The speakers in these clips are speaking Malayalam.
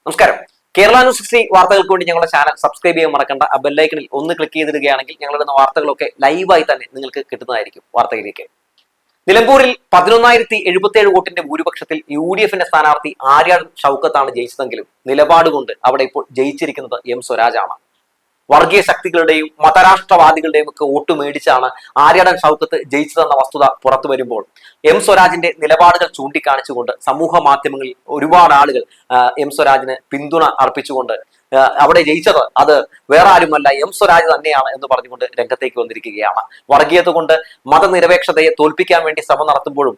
നമസ്കാരം. കേരള ന്യൂസ് 60 വാർത്തകൾക്ക് വേണ്ടി ഞങ്ങളുടെ ചാനൽ സബ്സ്ക്രൈബ് ചെയ്യാൻ മറക്കണ്ട. ആ ബെല്ലൈക്കണിൽ ഒന്ന് ക്ലിക്ക് ചെയ്തിടുകയാണെങ്കിൽ ഞങ്ങളുടെ വാർത്തകളൊക്കെ ലൈവായി തന്നെ നിങ്ങൾക്ക് കിട്ടുന്നതായിരിക്കും. വാർത്തയിലേക്ക്. നിലമ്പൂരിൽ 11,077 വോട്ടിന്റെ ഭൂരിപക്ഷത്തിൽ UDF സ്ഥാനാർത്ഥി ആര്യാടൻ ഷൗക്കത്താണ് ജയിച്ചതെങ്കിലും നിലപാട് കൊണ്ട് അവിടെ ഇപ്പോൾ ജയിച്ചിരിക്കുന്നത് M സ്വരാജാണ്. വർഗീയ ശക്തികളുടെയും മതരാഷ്ട്രവാദികളുടെയും ഒക്കെ വോട്ട് മേടിച്ചാണ് ആര്യാടൻ ഷൗക്കത്ത് ജയിച്ചതെന്ന വസ്തുത പുറത്തു വരുമ്പോൾ M സ്വരാജിന്റെ നിലപാടുകൾ ചൂണ്ടിക്കാണിച്ചുകൊണ്ട് സമൂഹ മാധ്യമങ്ങളിൽ ഒരുപാട് ആളുകൾ M സ്വരാജിന് പിന്തുണ അർപ്പിച്ചുകൊണ്ട് അവിടെ ജയിച്ചത് അത് വേറെ ആരുമല്ല M സ്വരാജ് തന്നെയാണ് എന്ന് പറഞ്ഞുകൊണ്ട് രംഗത്തേക്ക് വന്നിരിക്കുകയാണ്. വർഗീയത കൊണ്ട് മതനിരപേക്ഷതയെ തോൽപ്പിക്കാൻ വേണ്ടി ശ്രമം നടത്തുമ്പോഴും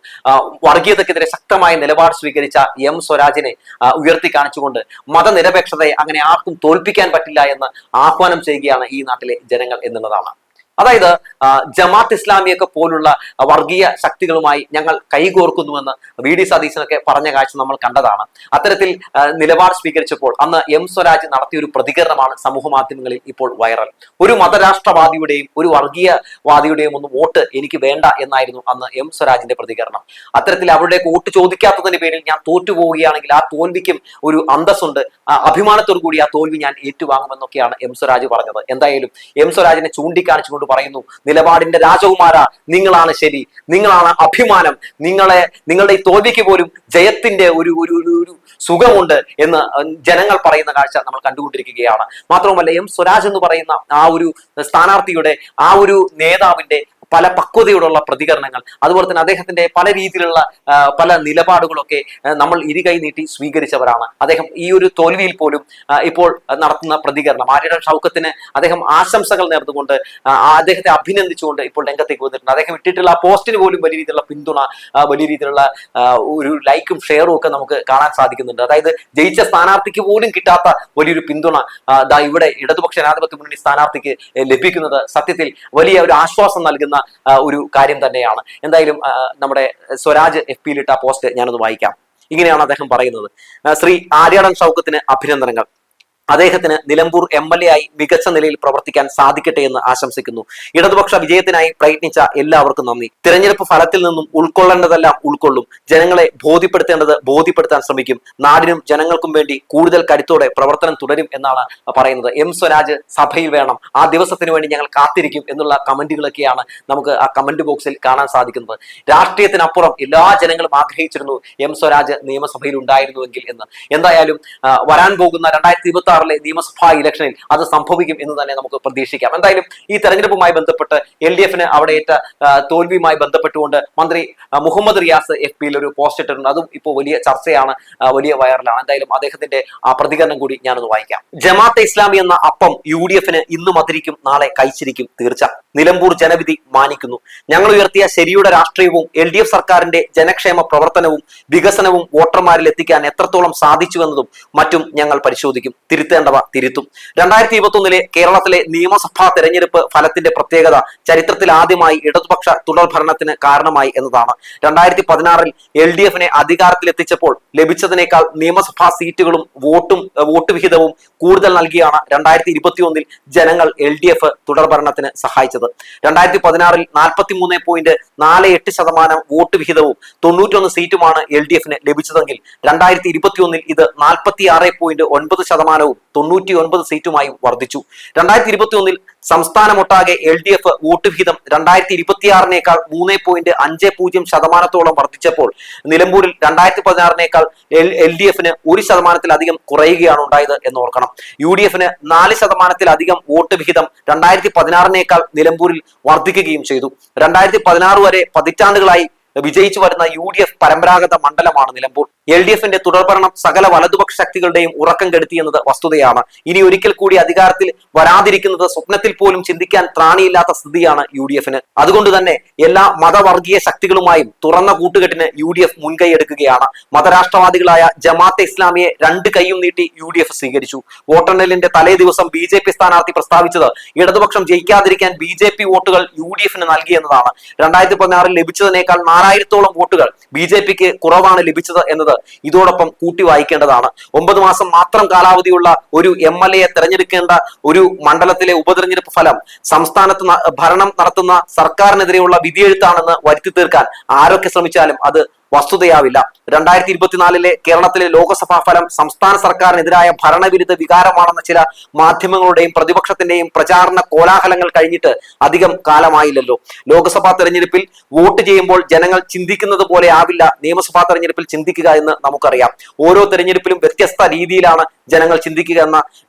വർഗീയതക്കെതിരെ ശക്തമായ നിലപാട് സ്വീകരിച്ച M സ്വരാജിനെ ഉയർത്തി കാണിച്ചുകൊണ്ട് മതനിരപേക്ഷതയെ അങ്ങനെ ആർക്കും തോൽപ്പിക്കാൻ പറ്റില്ല എന്ന് ആഹ്വാനം ചെയ്യുകയാണ് ഈ നാട്ടിലെ ജനങ്ങൾ എന്നുള്ളതാണ്. അതായത് ജമാഅത്ത് ഇസ്ലാമിയൊക്കെ പോലുള്ള വർഗീയ ശക്തികളുമായി ഞങ്ങൾ കൈകോർക്കുന്നുവെന്ന് VD സതീശനൊക്കെ പറഞ്ഞ കാഴ്ച നമ്മൾ കണ്ടതാണ്. അത്തരത്തിൽ നിലപാട് സ്വീകരിച്ചപ്പോൾ അന്ന് M സ്വരാജ് നടത്തിയ ഒരു പ്രതികരണമാണ് സമൂഹ മാധ്യമങ്ങളിൽ ഇപ്പോൾ വൈറൽ. ഒരു മതരാഷ്ട്രവാദിയുടെയും ഒരു വർഗീയവാദിയുടെയും ഒന്നും വോട്ട് എനിക്ക് വേണ്ട എന്നായിരുന്നു അന്ന് M സ്വരാജിന്റെ പ്രതികരണം. അത്തരത്തിൽ അവരുടെ വോട്ട് ചോദിക്കാത്തതിന്റെ പേരിൽ ഞാൻ തോറ്റുപോവുകയാണെങ്കിൽ ആ തോൽവിക്കും ഒരു അന്തസ്സുണ്ട്, അഭിമാനത്തോടു കൂടി ആ തോൽവി ഞാൻ ഏറ്റുവാങ്ങുമെന്നൊക്കെയാണ് M സ്വരാജ് പറഞ്ഞത്. എന്തായാലും M സ്വരാജിനെ ചൂണ്ടിക്കാണിച്ചുകൊണ്ട് പറയുന്നു, നിലപാടിന്റെ രാജകുമാര, നിങ്ങളാണ് ശരി, നിങ്ങളാണ് അഭിമാനം, നിങ്ങളുടെ ഈ തോൽവിക്ക് പോലും ജയത്തിന്റെ ഒരു സുഖമുണ്ട് എന്ന് ജനങ്ങൾ പറയുന്ന കാഴ്ച നമ്മൾ കണ്ടുകൊണ്ടിരിക്കുകയാണ്. മാത്രവുമല്ല M സ്വരാജ് എന്ന് പറയുന്ന ആ ഒരു സ്ഥാനാർത്ഥിയുടെ ആ ഒരു നേതാവിന്റെ പല പക്വതയോടുള്ള പ്രതികരണങ്ങൾ, അതുപോലെ തന്നെ അദ്ദേഹത്തിന്റെ പല രീതിയിലുള്ള പല നിലപാടുകളൊക്കെ നമ്മൾ ഇരുകൈ നീട്ടി സ്വീകരിച്ചവരാണ്. അദ്ദേഹം ഈ ഒരു തോൽവിയിൽ പോലും ഇപ്പോൾ നടത്തുന്ന പ്രതികരണം, ആര്യാടൻ ഷൗക്കത്തിന് അദ്ദേഹം ആശംസകൾ നേർന്നുകൊണ്ട് അദ്ദേഹത്തെ അഭിനന്ദിച്ചുകൊണ്ട് ഇപ്പോൾ രംഗത്തേക്ക് വന്നിട്ടുണ്ട്. അദ്ദേഹം ഇട്ടിട്ടുള്ള ആ പോസ്റ്റിന് പോലും വലിയ രീതിയിലുള്ള പിന്തുണ, വലിയ രീതിയിലുള്ള ഒരു ലൈക്കും ഷെയറും ഒക്കെ നമുക്ക് കാണാൻ സാധിക്കുന്നുണ്ട്. അതായത് ജയിച്ച സ്ഥാനാർത്ഥിക്ക് പോലും കിട്ടാത്ത വലിയൊരു പിന്തുണ ഇവിടെ ഇടതുപക്ഷ ജനാധിപത്യ മുന്നണി സ്ഥാനാർത്ഥിക്ക് ലഭിക്കുന്നത് സത്യത്തിൽ വലിയ ഒരു ആശ്വാസം നൽകുന്ന ഒരു കാര്യം തന്നെയാണ്. എന്തായാലും നമ്മുടെ സ്വരാജ് FB-യിലിട്ട പോസ്റ്റ് ഞാനൊന്ന് വായിക്കാം. ഇങ്ങനെയാണ് അദ്ദേഹം പറയുന്നത്. ശ്രീ ആര്യാടൻ ഷൗക്കത്തിന് അഭിനന്ദനങ്ങൾ. അദ്ദേഹത്തിന് നിലമ്പൂർ MLA ആയി മികച്ച നിലയിൽ പ്രവർത്തിക്കാൻ സാധിക്കട്ടെ എന്ന് ആശംസിക്കുന്നു. ഇടതുപക്ഷ വിജയത്തിനായി പ്രയത്നിച്ച എല്ലാവർക്കും നന്ദി. തിരഞ്ഞെടുപ്പ് ഫലത്തിൽ നിന്നും ഉൾക്കൊള്ളേണ്ടതെല്ലാം ഉൾക്കൊള്ളും. ജനങ്ങളെ ബോധ്യപ്പെടുത്തേണ്ടത് ബോധ്യപ്പെടുത്താൻ ശ്രമിക്കും. നാടിനും ജനങ്ങൾക്കും വേണ്ടി കൂടുതൽ കരുത്തോടെ പ്രവർത്തനം തുടരും എന്നാണ് പറയുന്നത്. M സ്വരാജ് സഭയിൽ വേണം, ആ ദിവസത്തിന് വേണ്ടി ഞങ്ങൾ കാത്തിരിക്കും എന്നുള്ള കമന്റുകളൊക്കെയാണ് നമുക്ക് ആ കമന്റ് ബോക്സിൽ കാണാൻ സാധിക്കുന്നത്. രാഷ്ട്രീയത്തിനപ്പുറം എല്ലാ ജനങ്ങളും ആഗ്രഹിച്ചിരുന്നു M സ്വരാജ് നിയമസഭയിൽ ഉണ്ടായിരുന്നുവെങ്കിൽ എന്ന്. എന്തായാലും വരാൻ പോകുന്ന 2026 നിയമസഭാ ഇലക്ഷനിൽ അത് സംഭവിക്കും എന്ന് തന്നെ നമുക്ക് പ്രതീക്ഷിക്കാം. എന്തായാലും ഈ തെരഞ്ഞെടുപ്പുമായി ബന്ധപ്പെട്ട് LDF അവിടെ ഏറ്റ തോൽവിയുമായി ബന്ധപ്പെട്ടുകൊണ്ട് മന്ത്രി മുഹമ്മദ് റിയാസ് FB-യിൽ ഒരു പോസ്റ്റ് ഇട്ടിട്ടുണ്ട്. അതും ഇപ്പോൾ വലിയ ചർച്ചയാണ്, വലിയ വൈറലാണ്. എന്തായാലും അദ്ദേഹത്തിന്റെ ആ പ്രതികരണം കൂടി ഞാനൊന്ന് വായിക്കാം. ജമാഅത്തെ ഇസ്ലാമി എന്ന അപ്പം UDF ഇന്ന് മധുരിക്കും, നാളെ കഴിച്ചിരിക്കും തീർച്ച. നിലമ്പൂർ ജനവിധി മാനിക്കുന്നു. ഞങ്ങൾ ഉയർത്തിയ ശരിയുടെ രാഷ്ട്രീയവും LDF സർക്കാരിന്റെ ജനക്ഷേമ പ്രവർത്തനവും വികസനവും വോട്ടർമാരിൽ എത്തിക്കാൻ എത്രത്തോളം സാധിച്ചുവെന്നതും മറ്റും ഞങ്ങൾ പരിശോധിക്കും. തിരുത്തേണ്ടവ തിരുത്തും. 2021 കേരളത്തിലെ നിയമസഭാ തെരഞ്ഞെടുപ്പ് ഫലത്തിന്റെ പ്രത്യേകത ചരിത്രത്തിൽ ആദ്യമായി ഇടതുപക്ഷ തുടർ ഭരണത്തിന് കാരണമായി എന്നതാണ്. 2016 LDF അധികാരത്തിലെത്തിച്ചപ്പോൾ ലഭിച്ചതിനേക്കാൾ നിയമസഭാ സീറ്റുകളും വോട്ട് വിഹിതവും കൂടുതൽ നൽകിയാണ് 2021 ജനങ്ങൾ LDF തുടർ ഭരണത്തിന് സഹായിച്ചത്. 2016 43.48% വോട്ട് വിഹിതവും 91 സീറ്റുമാണ് LDF ലഭിച്ചതെങ്കിൽ 2021 ഇത് 46.9% 99 സീറ്റുമായും വർദ്ധിച്ചു. 2021 സംസ്ഥാനമൊട്ടാകെ LDF വോട്ട് വിഹിതം 2026 3.50% വർദ്ധിച്ചപ്പോൾ നിലമ്പൂരിൽ 2016 LDF 1% കുറയുകയാണ് ഉണ്ടായത് എന്ന് ഓർക്കണം. UDF 4% വോട്ട് വിഹിതം 2016 നിലമ്പൂരിൽ വർദ്ധിക്കുകയും ചെയ്തു. 2016 വരെ പതിറ്റാണ്ടുകളായി വിജയിച്ചു വരുന്ന UDF പരമ്പരാഗത മണ്ഡലമാണ് നിലമ്പൂർ. LDF തുടർഭരണം സകല വലതുപക്ഷ ശക്തികളുടെയും ഉറക്കം കെടുത്തി എന്നത് വസ്തുതയാണ്. ഇനി ഒരിക്കൽ കൂടി അധികാരത്തിൽ വരാതിരിക്കുന്നത് സ്വപ്നത്തിൽ പോലും ചിന്തിക്കാൻ ത്രാണിയില്ലാത്ത സ്ഥിതിയാണ് UDF. അതുകൊണ്ട് തന്നെ എല്ലാ മതവർഗീയ ശക്തികളുമായും തുറന്ന കൂട്ടുകെട്ടിന് UDF മുൻകൈയെടുക്കുകയാണ്. മതരാഷ്ട്രവാദികളായ ജമാഅത്തെ ഇസ്ലാമിയെ രണ്ട് കൈയും നീട്ടി UDF സ്വീകരിച്ചു. വോട്ടെണ്ണലിന്റെ തലേ ദിവസം BJP സ്ഥാനാർത്ഥി പ്രസ്താവിച്ചത് ഇടതുപക്ഷം ജയിക്കാതിരിക്കാൻ BJP വോട്ടുകൾ UDF നൽകിയെന്നതാണ്. 2016 ലഭിച്ചതിനേക്കാൾ 4000-ഓളം വോട്ടുകൾ BJPക്ക് കുറവാണ് ലഭിച്ചത് എന്നത് ഇതോടൊപ്പം കൂട്ടി വായിക്കേണ്ടതാണ്. 9 മാസം മാത്രം കാലാവധിയുള്ള ഒരു MLA തെരഞ്ഞെടുക്കേണ്ട ഒരു മണ്ഡലത്തിലെ ഉപതെരഞ്ഞെടുപ്പ് ഫലം സംസ്ഥാനത്ത് ഭരണം നടത്തുന്ന സർക്കാരിനെതിരെയുള്ള വിധിയെഴുത്താണെന്ന് വരുത്തി തീർക്കാൻ ആരൊക്കെ ശ്രമിച്ചാലും അത് വസ്തുതയാവില്ല. 2024 കേരളത്തിലെ ലോക്സഭാ ഫലം സംസ്ഥാന സർക്കാരിനെതിരായ ഭരണവിരുദ്ധ വികാരമാണെന്ന ചില മാധ്യമങ്ങളുടെയും പ്രതിപക്ഷത്തിന്റെയും പ്രചാരണ കോലാഹലങ്ങൾ കഴിഞ്ഞിട്ട് അധികം കാലമായില്ലല്ലോ. ലോക്സഭാ തെരഞ്ഞെടുപ്പിൽ വോട്ട് ചെയ്യുമ്പോൾ ജനങ്ങൾ ചിന്തിക്കുന്നത് പോലെ ആവില്ല നിയമസഭാ തെരഞ്ഞെടുപ്പിൽ ചിന്തിക്കുക എന്ന് നമുക്കറിയാം. ഓരോ തെരഞ്ഞെടുപ്പിലും വ്യത്യസ്ത രീതിയിലാണ് ജനങ്ങൾ ചിന്തിക്കുക എന്ന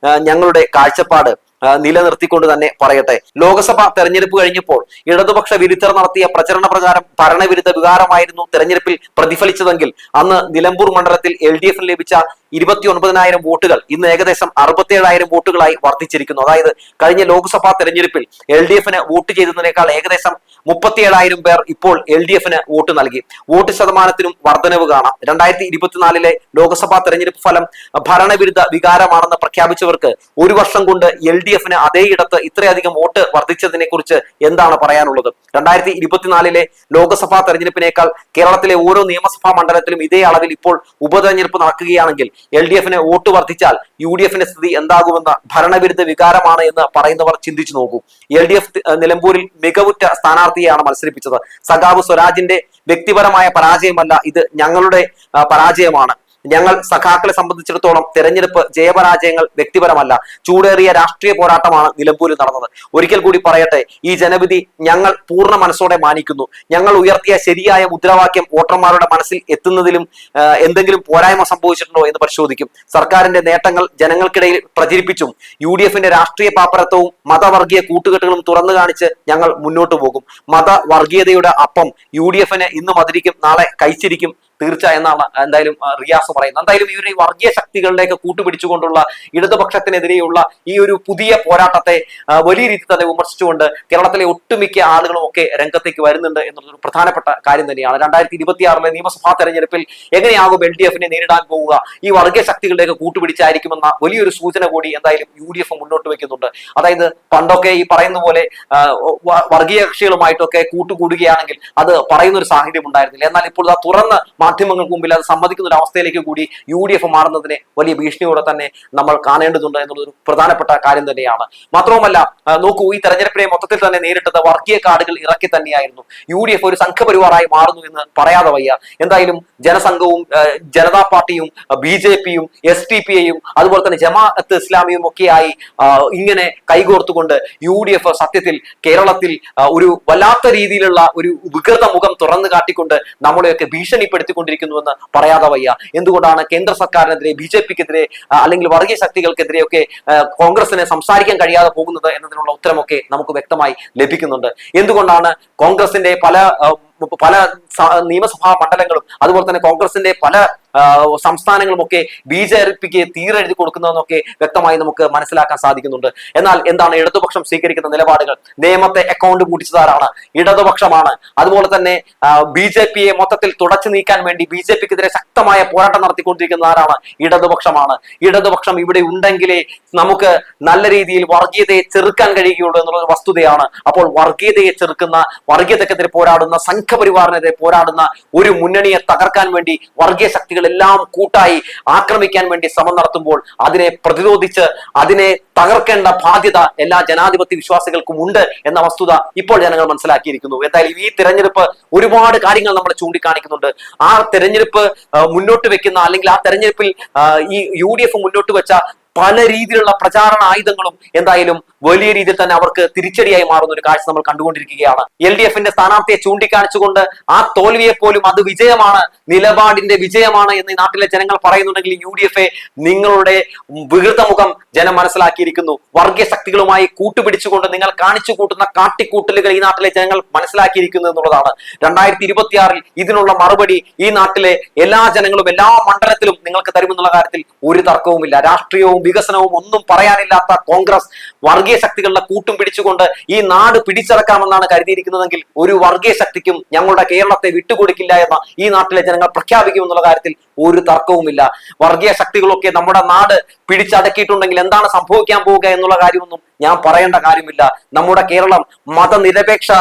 ഞങ്ങളുടെ കാഴ്ചപ്പാട് നിലനിർത്തിക്കൊണ്ട് തന്നെ പറയട്ടെ. ലോക്സഭാ തെരഞ്ഞെടുപ്പ് കഴിഞ്ഞപ്പോൾ ഇടതുപക്ഷ വിരുദ്ധർ നടത്തിയ പ്രചരണ പ്രകാരം ഭരണവിരുദ്ധ വികാരമായിരുന്നു തെരഞ്ഞെടുപ്പിൽ പ്രതിഫലിച്ചതെങ്കിൽ അന്ന് നിലമ്പൂർ മണ്ഡലത്തിൽ LDF ലഭിച്ച 29,000 വോട്ടുകൾ ഇന്ന് ഏകദേശം 67,000 വോട്ടുകളായി വർദ്ധിച്ചിരിക്കുന്നു. അതായത് കഴിഞ്ഞ ലോക്സഭാ തെരഞ്ഞെടുപ്പിൽ LDF വോട്ട് ചെയ്തതിനേക്കാൾ ഏകദേശം 37,000 പേർ ഇപ്പോൾ LDF വോട്ട് നൽകി. വോട്ട് ശതമാനത്തിനും വർധനവ് കാണാം. 2024 ലോക്സഭാ തെരഞ്ഞെടുപ്പ് ഫലം ഭരണവിരുദ്ധ വികാരമാണെന്ന് പ്രഖ്യാപിച്ചവർക്ക് ഒരു വർഷം കൊണ്ട് LDF അതേയിടത്ത് ഇത്രയധികം വോട്ട് വർദ്ധിച്ചതിനെ കുറിച്ച് എന്താണ് പറയാനുള്ളത്? 2024 ലോക്സഭാ തെരഞ്ഞെടുപ്പിനേക്കാൾ കേരളത്തിലെ ഓരോ നിയമസഭാ മണ്ഡലത്തിലും ഇതേ അളവിൽ ഇപ്പോൾ ഉപതെരഞ്ഞെടുപ്പ് നടക്കുകയാണെങ്കിൽ LDF വോട്ട് വർദ്ധിച്ചാൽ UDF സ്ഥിതി എന്താകുമെന്ന ഭരണവിരുദ്ധ വികാരമാണ് എന്ന് പറയുന്നവർ ചിന്തിച്ചു നോക്കൂ. LDF നിലമ്പൂരിൽ മികവുറ്റ സ്ഥാനാർത്ഥിയെയാണ് മത്സരിപ്പിച്ചത്. സഖാവ് സ്വരാജിന്റെ വ്യക്തിപരമായ പരാജയമല്ല, ഇത് ഞങ്ങളുടെ പരാജയമാണ്. ഞങ്ങൾ സഖാക്കളെ സംബന്ധിച്ചിടത്തോളം തെരഞ്ഞെടുപ്പ് ജയപരാജയങ്ങൾ വ്യക്തിപരമല്ല, ചൂടേറിയ രാഷ്ട്രീയ പോരാട്ടമാണ് നിലമ്പൂരിൽ നടന്നത്. ഒരിക്കൽ കൂടി പറയട്ടെ, ഈ ജനവിധി ഞങ്ങൾ പൂർണ്ണ മനസ്സോടെ മാനിക്കുന്നു. ഞങ്ങൾ ഉയർത്തിയ ശരിയായ മുദ്രാവാക്യം വോട്ടർമാരുടെ മനസ്സിൽ എത്തുന്നതിലും എന്തെങ്കിലും പോരായ്മ സംഭവിച്ചിട്ടുണ്ടോ എന്ന് പരിശോധിക്കും. സർക്കാരിന്റെ നേട്ടങ്ങൾ ജനങ്ങൾക്കിടയിൽ പ്രചരിപ്പിച്ചും UDF രാഷ്ട്രീയ പാപ്പരത്വവും മതവർഗീയ കൂട്ടുകെട്ടുകളും തുറന്നു കാണിച്ച് ഞങ്ങൾ മുന്നോട്ട് പോകും. മതവർഗീയതയുടെ അപ്പം UDF ഇന്ന് മധുരിക്കും, നാളെ കഴിച്ചിരിക്കും തീർച്ച എന്നാണ് എന്തായാലും റിയാസ് പറയുന്നത്. എന്തായാലും ഈ ഒരു വർഗീയ ശക്തികളുടെയൊക്കെ കൂട്ടുപിടിച്ചുകൊണ്ടുള്ള ഇടതുപക്ഷത്തിനെതിരെയുള്ള ഈ ഒരു പുതിയ പോരാട്ടത്തെ വലിയ രീതിയിൽ തന്നെ വിമർശിച്ചുകൊണ്ട് കേരളത്തിലെ ഒട്ടുമിക്ക ആളുകളും ഒക്കെ രംഗത്തേക്ക് വരുന്നുണ്ട് എന്നുള്ളൊരു പ്രധാനപ്പെട്ട കാര്യം തന്നെയാണ്. 2026 നിയമസഭാ തെരഞ്ഞെടുപ്പിൽ എങ്ങനെയാകും LDF നേരിടാൻ പോവുക? ഈ വർഗീയ ശക്തികളുടെയൊക്കെ കൂട്ടുപിടിച്ചായിരിക്കുമെന്ന വലിയൊരു സൂചന കൂടി എന്തായാലും UDF മുന്നോട്ട് വെക്കുന്നുണ്ട്. അതായത് പണ്ടൊക്കെ ഈ പറയുന്ന പോലെ വർഗീയ കക്ഷികളുമായിട്ടൊക്കെ കൂട്ടുകൂടുകയാണെങ്കിൽ അത് പറയുന്ന ഒരു സാഹചര്യം ഉണ്ടായിരുന്നില്ല. എന്നാൽ ഇപ്പോൾ തുറന്ന് മാധ്യമങ്ങൾക്ക് മുമ്പിൽ അത് സമ്മതിക്കുന്ന ഒരു അവസ്ഥയിലേക്ക് കൂടി UDF മാറുന്നതിനെ വലിയ ഭീഷണിയോടെ തന്നെ നമ്മൾ കാണേണ്ടതുണ്ട് എന്നുള്ളൊരു പ്രധാനപ്പെട്ട കാര്യം തന്നെയാണ്. മാത്രവുമല്ല, നോക്കൂ, ഈ തെരഞ്ഞെടുപ്പിനെ മൊത്തത്തിൽ തന്നെ നേരിട്ടത് വർഗീയ കാർഡുകൾ ഇറക്കി തന്നെയായിരുന്നു. UDF ഒരു സംഘപരിവാറായി മാറുന്നു എന്ന് പറയാതെ വയ്യ. എന്തായാലും ജനസംഘവും ജനതാ പാർട്ടിയും BJPയും SDPയും അതുപോലെ തന്നെ ജമാഅത്ത് ഇസ്ലാമിയും ഒക്കെയായി ഇങ്ങനെ കൈകോർത്തുകൊണ്ട് UDF സത്യത്തിൽ കേരളത്തിൽ ഒരു വല്ലാത്ത രീതിയിലുള്ള ഒരു വികൃത മുഖം തുറന്നു കാട്ടിക്കൊണ്ട് നമ്മളെയൊക്കെ ഭീഷണിപ്പെടുത്തിക്കൊണ്ടിരിക്കുന്നുവെന്ന് പറയാതെ വയ്യ. എന്തുകൊണ്ടാണ് കേന്ദ്ര സർക്കാരിനെതിരെ, BJPക്കെതിരെ അല്ലെങ്കിൽ വർഗീയ ശക്തികൾക്കെതിരെയൊക്കെ കോൺഗ്രസിന് സംസാരിക്കാൻ കഴിയാതെ പോകുന്നത് എന്നതിനുള്ള ഉത്തരമൊക്കെ നമുക്ക് വ്യക്തമായി ലഭിക്കുന്നുണ്ട്. എന്തുകൊണ്ടാണ് കോൺഗ്രസിന്റെ പല നിയമസഭാ മണ്ഡലങ്ങളും അതുപോലെ തന്നെ കോൺഗ്രസിന്റെ പല സംസ്ഥാനങ്ങളും ഒക്കെ BJPക്ക് തീരെഴുതി കൊടുക്കുന്നതെന്നൊക്കെ വ്യക്തമായി നമുക്ക് മനസ്സിലാക്കാൻ സാധിക്കുന്നുണ്ട്. എന്നാൽ എന്താണ് ഇടതുപക്ഷം സ്വീകരിക്കുന്ന നിലപാടുകൾ? നിയമത്തെ അക്കൗണ്ട് കൂട്ടിച്ചതാരാണ്? ഇടതുപക്ഷമാണ്. അതുപോലെ തന്നെ BJPയെ മൊത്തത്തിൽ തുടച്ചു നീക്കാൻ വേണ്ടി BJPക്കെതിരെ ശക്തമായ പോരാട്ടം നടത്തിക്കൊണ്ടിരിക്കുന്ന ആരാണ്? ഇടതുപക്ഷമാണ്. ഇടതുപക്ഷം ഇവിടെ ഉണ്ടെങ്കിലേ നമുക്ക് നല്ല രീതിയിൽ വർഗീയതയെ ചെറുക്കാൻ കഴിയുകയുള്ളൂ എന്നുള്ള വസ്തുതയാണ്. അപ്പോൾ വർഗീയതയെ ചെറുക്കുന്ന, വർഗീയതക്കെതിരെ പോരാടുന്ന, സംഘപരിവാറിനെതിരെ പോരാടുന്ന ഒരു മുന്നണിയെ തകർക്കാൻ വേണ്ടി വർഗീയ ശക്തികൾ എല്ലാം കൂട്ടായി ആക്രമിക്കാൻ വേണ്ടി ശ്രമം നടത്തുമ്പോൾ അതിനെ പ്രതിരോധിച്ച് അതിനെ തകർക്കേണ്ട ബാധ്യത എല്ലാ ജനാധിപത്യ വിശ്വാസികൾക്കും ഉണ്ട് എന്ന വസ്തുത ഇപ്പോൾ ജനങ്ങൾ മനസ്സിലാക്കിയിരിക്കുന്നു. എന്തായാലും ഈ തെരഞ്ഞെടുപ്പ് ഒരുപാട് കാര്യങ്ങൾ നമ്മൾ ചൂണ്ടിക്കാണിക്കുന്നുണ്ട്. ആ തെരഞ്ഞെടുപ്പ് മുന്നോട്ട് വെക്കുന്ന അല്ലെങ്കിൽ ആ തെരഞ്ഞെടുപ്പിൽ ഈ UDF മുന്നോട്ട് വെച്ച പല രീതിയിലുള്ള പ്രചാരണ ആയുധങ്ങളും എന്തായാലും വലിയ രീതിയിൽ തന്നെ അവർക്ക് തിരിച്ചടിയായി മാറുന്ന ഒരു കാഴ്ച നമ്മൾ കണ്ടുകൊണ്ടിരിക്കുകയാണ്. LDF സ്ഥാനാർത്ഥിയെ ചൂണ്ടിക്കാണിച്ചുകൊണ്ട് ആ തോൽവിയെ പോലും അത് വിജയമാണ്, നിലപാടിന്റെ വിജയമാണ് എന്ന് ഈ നാട്ടിലെ ജനങ്ങൾ പറയുന്നുണ്ടെങ്കിൽ UDF നിങ്ങളുടെ വികൃതമുഖം ജനം മനസ്സിലാക്കിയിരിക്കുന്നു. വർഗീയ ശക്തികളുമായി കൂട്ടുപിടിച്ചുകൊണ്ട് നിങ്ങൾ കാണിച്ചു കൂട്ടുന്ന കാട്ടിക്കൂട്ടലുകൾ ഈ നാട്ടിലെ ജനങ്ങൾ മനസ്സിലാക്കിയിരിക്കുന്നു എന്നുള്ളതാണ്. 2026 ഇതിനുള്ള മറുപടി ഈ നാട്ടിലെ എല്ലാ ജനങ്ങളും എല്ലാ മണ്ഡലത്തിലും നിങ്ങൾക്ക് തരുമെന്നുള്ള കാര്യത്തിൽ ഒരു തർക്കവുമില്ല. രാഷ്ട്രീയവും വികസനവും ഒന്നും പറയാനില്ലാത്ത കോൺഗ്രസ് വർഗീയ ശക്തികളുടെ കൂട്ടും പിടിച്ചുകൊണ്ട് ഈ നാട് പിടിച്ചടക്കാമെന്നാണ് കരുതിയിരിക്കുന്നതെങ്കിൽ ഒരു വർഗീയ ശക്തിക്കും ഞങ്ങളുടെ കേരളത്തെ വിട്ടുകൊടുക്കില്ല എന്ന ഈ നാട്ടിലെ ജനങ്ങൾ പ്രഖ്യാപിക്കുമെന്നുള്ള കാര്യത്തിൽ ഒരു തർക്കവുമില്ല. വർഗീയ ശക്തികളൊക്കെ നമ്മുടെ നാട് പിടിച്ചടക്കിയിട്ടുണ്ടെങ്കിൽ എന്താണ് സംഭവിക്കാൻ പോവുക എന്നുള്ള കാര്യമൊന്നും ഞാൻ പറയേണ്ട കാര്യമില്ല. നമ്മുടെ കേരളം മതനിരപേക്ഷ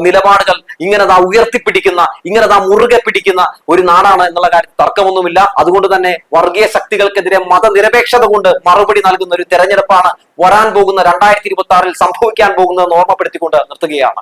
നിലപാടുകൾ ഇങ്ങനെ ഉയർത്തിപ്പിടിക്കുന്ന, ഇങ്ങനെ മുറുകെ പിടിക്കുന്ന ഒരു നാടാണ് എന്നുള്ള കാര്യത്തിൽ തർക്കമൊന്നുമില്ല. അതുകൊണ്ട് തന്നെ വർഗീയ ശക്തികൾക്കെതിരെ മതനിരപേക്ഷത കൊണ്ട് മറുപടി നൽകുന്ന ഒരു തെരഞ്ഞെടുപ്പാണ് വരാൻ പോകുന്ന 2026 സംഭവിക്കാൻ പോകുന്നതെന്ന് ഓർമ്മപ്പെടുത്തിക്കൊണ്ട് നിർത്തുകയാണ്.